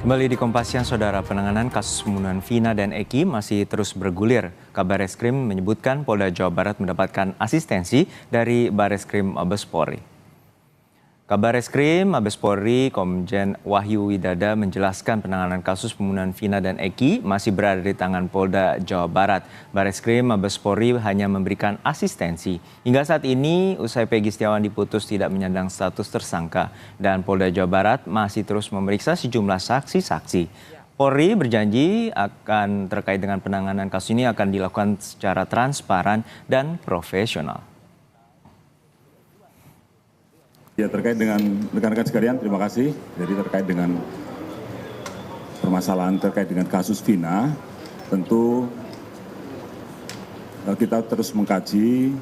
Kembali di Kompas Siang, Saudara, penanganan kasus pembunuhan Vina dan Eki masih terus bergulir. Kabareskrim menyebutkan Polda Jawa Barat mendapatkan asistensi dari Bareskrim Mabes Polri. Kabareskrim Mabes Polri Komjen Wahyu Widada menjelaskan penanganan kasus pembunuhan Vina dan Eki masih berada di tangan Polda Jawa Barat. Bareskrim Mabes Polri hanya memberikan asistensi. Hingga saat ini, usai Peggy Setiawan diputus tidak menyandang status tersangka dan Polda Jawa Barat masih terus memeriksa sejumlah saksi-saksi. Polri berjanji akan terkait dengan penanganan kasus ini akan dilakukan secara transparan dan profesional. Ya, terkait dengan rekan-rekan sekalian, terima kasih. Jadi terkait dengan permasalahan terkait dengan kasus Vina, tentu kita terus mengkaji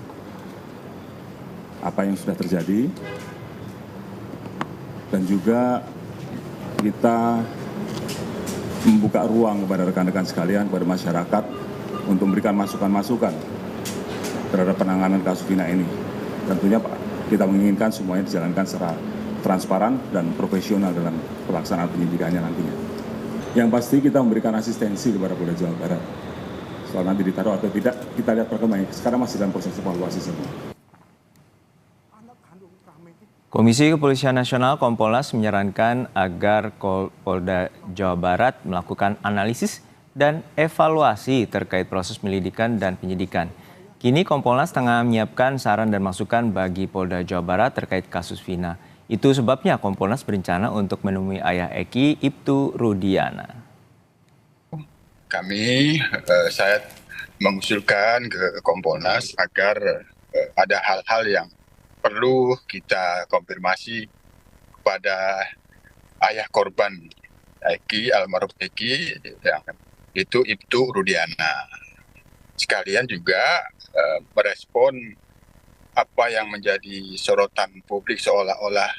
apa yang sudah terjadi dan juga kita membuka ruang kepada rekan-rekan sekalian, kepada masyarakat untuk memberikan masukan-masukan terhadap penanganan kasus Vina ini. Tentunya Pak, kita menginginkan semuanya dijalankan secara transparan dan profesional dalam pelaksanaan penyidikannya nantinya. Yang pasti kita memberikan asistensi kepada Polda Jawa Barat. Soal nanti ditaruh atau tidak, kita lihat perkembangannya. Sekarang masih dalam proses evaluasi semua. Komisi Kepolisian Nasional Kompolnas menyarankan agar Polda Jawa Barat melakukan analisis dan evaluasi terkait proses penyelidikan dan penyidikan. Kini Kompolnas tengah menyiapkan saran dan masukan bagi Polda Jawa Barat terkait kasus Vina. Itu sebabnya Kompolnas berencana untuk menemui ayah Eki, Ibtu Rudiana. Saya mengusulkan ke Kompolnas agar ada hal-hal yang perlu kita konfirmasi kepada ayah korban Eki, almarhum Eki, yang itu Ibtu Rudiana. Sekalian juga merespon apa yang menjadi sorotan publik seolah-olah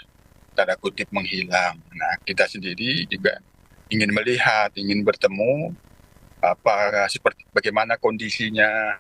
tanda kutip menghilang. Nah, kita sendiri juga ingin melihat, ingin bertemu bagaimana kondisinya.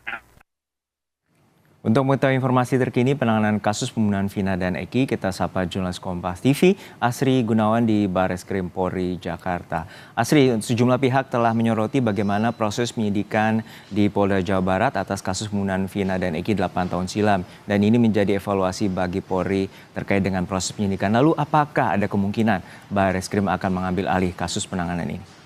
Untuk mengetahui informasi terkini penanganan kasus pembunuhan Vina dan Eki, kita sapa jurnalis Kompas TV, Asri Gunawan di Bareskrim Polri Jakarta. Asri, sejumlah pihak telah menyoroti bagaimana proses penyidikan di Polda Jawa Barat atas kasus pembunuhan Vina dan Eki 8 tahun silam. Dan ini menjadi evaluasi bagi Polri terkait dengan proses penyidikan. Lalu apakah ada kemungkinan Bareskrim akan mengambil alih kasus penanganan ini?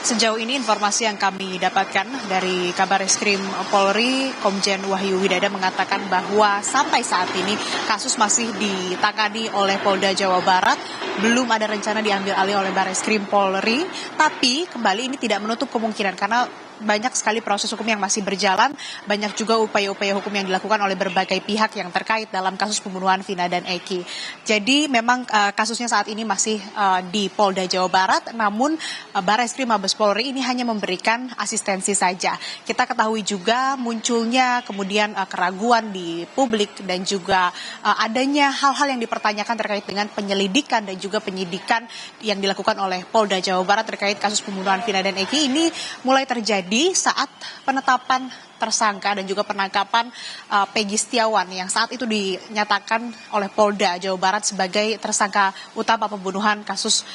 Sejauh ini informasi yang kami dapatkan dari Kabareskrim Polri, Komjen Wahyu Widada mengatakan bahwa sampai saat ini kasus masih ditangani oleh Polda Jawa Barat, belum ada rencana diambil alih oleh Bareskrim Polri, tapi kembali ini tidak menutup kemungkinan karena banyak sekali proses hukum yang masih berjalan, banyak juga upaya-upaya hukum yang dilakukan oleh berbagai pihak yang terkait dalam kasus pembunuhan Vina dan Eki. Jadi memang kasusnya saat ini masih di Polda Jawa Barat, namun Bareskrim Mabes Polri ini hanya memberikan asistensi saja. Kita ketahui juga munculnya kemudian keraguan di publik dan juga adanya hal-hal yang dipertanyakan terkait dengan penyelidikan dan juga penyidikan yang dilakukan oleh Polda Jawa Barat terkait kasus pembunuhan Vina dan Eki ini mulai terjadi saat penetapan tersangka dan juga penangkapan Peggy Setiawan yang saat itu dinyatakan oleh Polda Jawa Barat sebagai tersangka utama pembunuhan kasus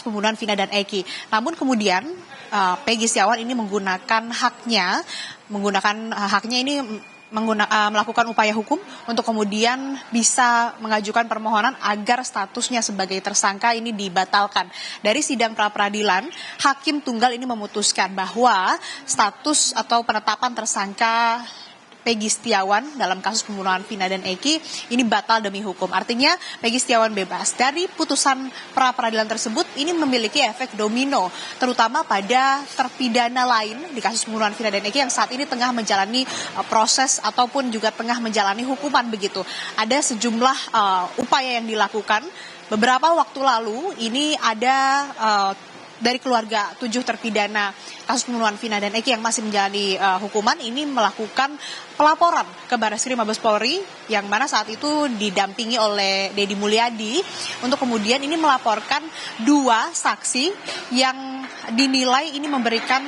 pembunuhan Vina dan Eki. Namun kemudian Peggy Setiawan ini menggunakan haknya ini melakukan upaya hukum untuk kemudian bisa mengajukan permohonan agar statusnya sebagai tersangka ini dibatalkan. Dari sidang pra-peradilan, Hakim Tunggal ini memutuskan bahwa status atau penetapan tersangka Peggy Setiawan dalam kasus pembunuhan Vina dan Eki ini batal demi hukum. Artinya Peggy Setiawan bebas. Dari putusan pra-peradilan tersebut ini memiliki efek domino, terutama pada terpidana lain di kasus pembunuhan Vina dan Eki yang saat ini tengah menjalani proses ataupun juga tengah menjalani hukuman begitu. Ada sejumlah upaya yang dilakukan. Beberapa waktu lalu ini ada dari keluarga 7 terpidana kasus pembunuhan Vina dan Eki yang masih menjalani hukuman ini melakukan pelaporan ke Bareskrim Mabes Polri yang mana saat itu didampingi oleh Deddy Mulyadi untuk kemudian ini melaporkan 2 saksi yang dinilai ini memberikan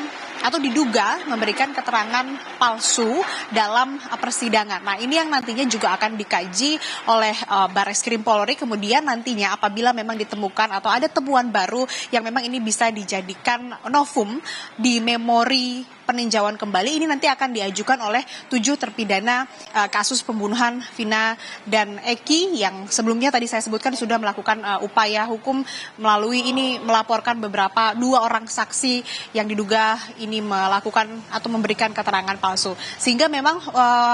atau diduga memberikan keterangan palsu dalam persidangan. Nah, ini yang nantinya juga akan dikaji oleh Barreskrim Polri. Kemudian nantinya apabila memang ditemukan atau ada temuan baru yang memang ini bisa dijadikan novum di memori peninjauan kembali, ini nanti akan diajukan oleh 7 terpidana kasus pembunuhan Vina dan Eki yang sebelumnya tadi saya sebutkan sudah melakukan upaya hukum melalui ini melaporkan beberapa 2 orang saksi yang diduga ini melakukan atau memberikan keterangan palsu. Sehingga memang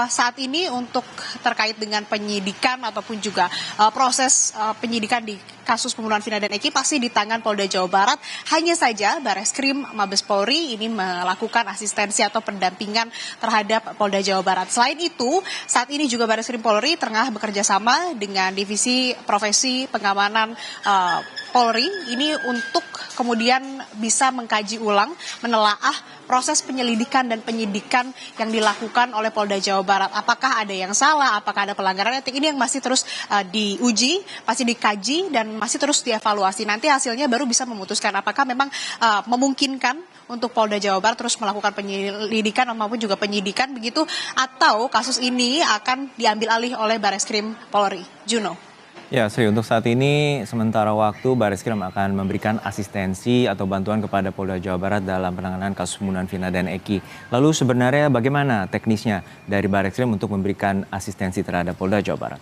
saat ini untuk terkait dengan penyidikan ataupun juga proses penyidikan di kasus pembunuhan Vina dan Eki pasti di tangan Polda Jawa Barat. Hanya saja Barreskrim Mabes Polri ini melakukan asistensi atau pendampingan terhadap Polda Jawa Barat. Selain itu, saat ini juga Barreskrim Polri tengah bekerja sama dengan Divisi Profesi Pengamanan Polri ini untuk kemudian bisa mengkaji ulang, menelaah proses penyelidikan dan penyidikan yang dilakukan oleh Polda Jawa Barat. Apakah ada yang salah, apakah ada pelanggaran etik, ini yang masih terus diuji, masih dikaji dan masih terus dievaluasi. Nanti hasilnya baru bisa memutuskan apakah memang memungkinkan untuk Polda Jawa Barat terus melakukan penyelidikan maupun juga penyidikan begitu, atau kasus ini akan diambil alih oleh Barreskrim Polri. Juno. Ya, Sri, untuk saat ini sementara waktu Barreskrim akan memberikan asistensi atau bantuan kepada Polda Jawa Barat dalam penanganan kasus pembunuhan Vina dan Eki. Lalu sebenarnya bagaimana teknisnya dari Barreskrim untuk memberikan asistensi terhadap Polda Jawa Barat?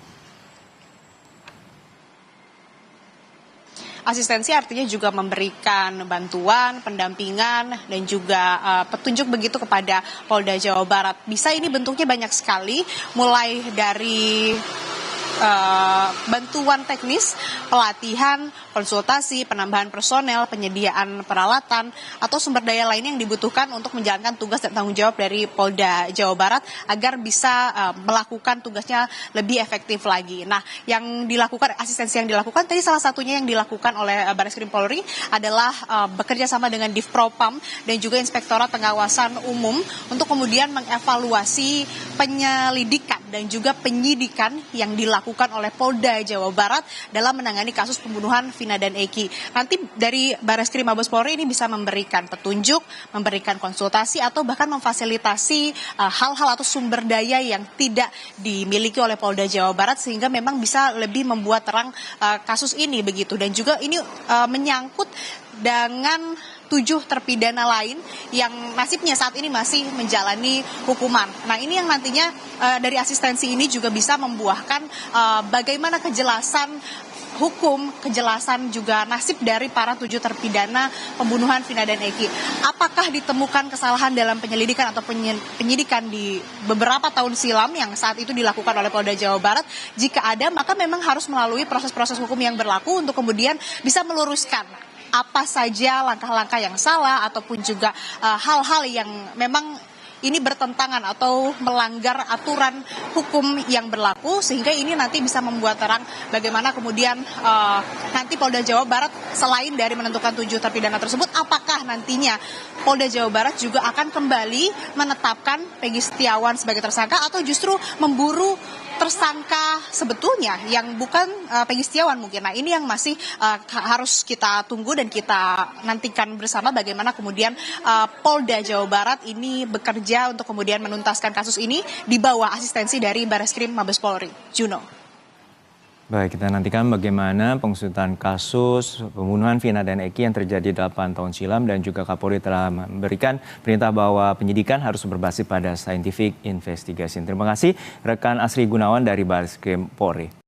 Asistensi artinya juga memberikan bantuan, pendampingan, dan juga petunjuk begitu kepada Polda Jawa Barat. Bisa ini bentuknya banyak sekali, mulai dari bantuan teknis, pelatihan, konsultasi, penambahan personel, penyediaan peralatan, atau sumber daya lain yang dibutuhkan untuk menjalankan tugas dan tanggung jawab dari Polda Jawa Barat agar bisa melakukan tugasnya lebih efektif lagi. Nah, yang dilakukan, asistensi yang dilakukan, tadi salah satunya yang dilakukan oleh Barreskrim Polri adalah bekerja sama dengan Divpropam dan juga Inspektorat Pengawasan Umum untuk kemudian mengevaluasi penyelidikan dan juga penyidikan yang dilakukan oleh Polda Jawa Barat dalam menangani kasus pembunuhan Vina dan Eki. Nanti dari Barreskrim Mabes Polri ini bisa memberikan petunjuk, memberikan konsultasi, atau bahkan memfasilitasi hal-hal atau sumber daya yang tidak dimiliki oleh Polda Jawa Barat sehingga memang bisa lebih membuat terang kasus ini begitu. Dan juga ini menyangkut dengan 7 terpidana lain yang nasibnya saat ini masih menjalani hukuman. Nah, ini yang nantinya dari asistensi ini juga bisa membuahkan bagaimana kejelasan hukum, kejelasan juga nasib dari para 7 terpidana pembunuhan Vina dan Eki. Apakah ditemukan kesalahan dalam penyelidikan atau penyidikan di beberapa tahun silam yang saat itu dilakukan oleh Polda Jawa Barat? Jika ada, maka memang harus melalui proses-proses hukum yang berlaku untuk kemudian bisa meluruskan apa saja langkah-langkah yang salah ataupun juga hal-hal yang memang ini bertentangan atau melanggar aturan hukum yang berlaku, sehingga ini nanti bisa membuat terang bagaimana kemudian nanti Polda Jawa Barat selain dari menentukan 7 terpidana tersebut, apakah nantinya Polda Jawa Barat juga akan kembali menetapkan Peggy Setiawan sebagai tersangka atau justru memburu tersangka sebetulnya yang bukan Peggy Setiawan mungkin. Nah, ini yang masih harus kita tunggu dan kita nantikan bersama bagaimana kemudian Polda Jawa Barat ini bekerja untuk kemudian menuntaskan kasus ini di bawah asistensi dari Barreskrim Mabes Polri. Juno. Baik, kita nantikan bagaimana pengusutan kasus pembunuhan Vina dan Eki yang terjadi 8 tahun silam, dan juga Kapolri telah memberikan perintah bahwa penyidikan harus berbasis pada scientific investigation. Terima kasih rekan Asri Gunawan dari Barreskrim Polri.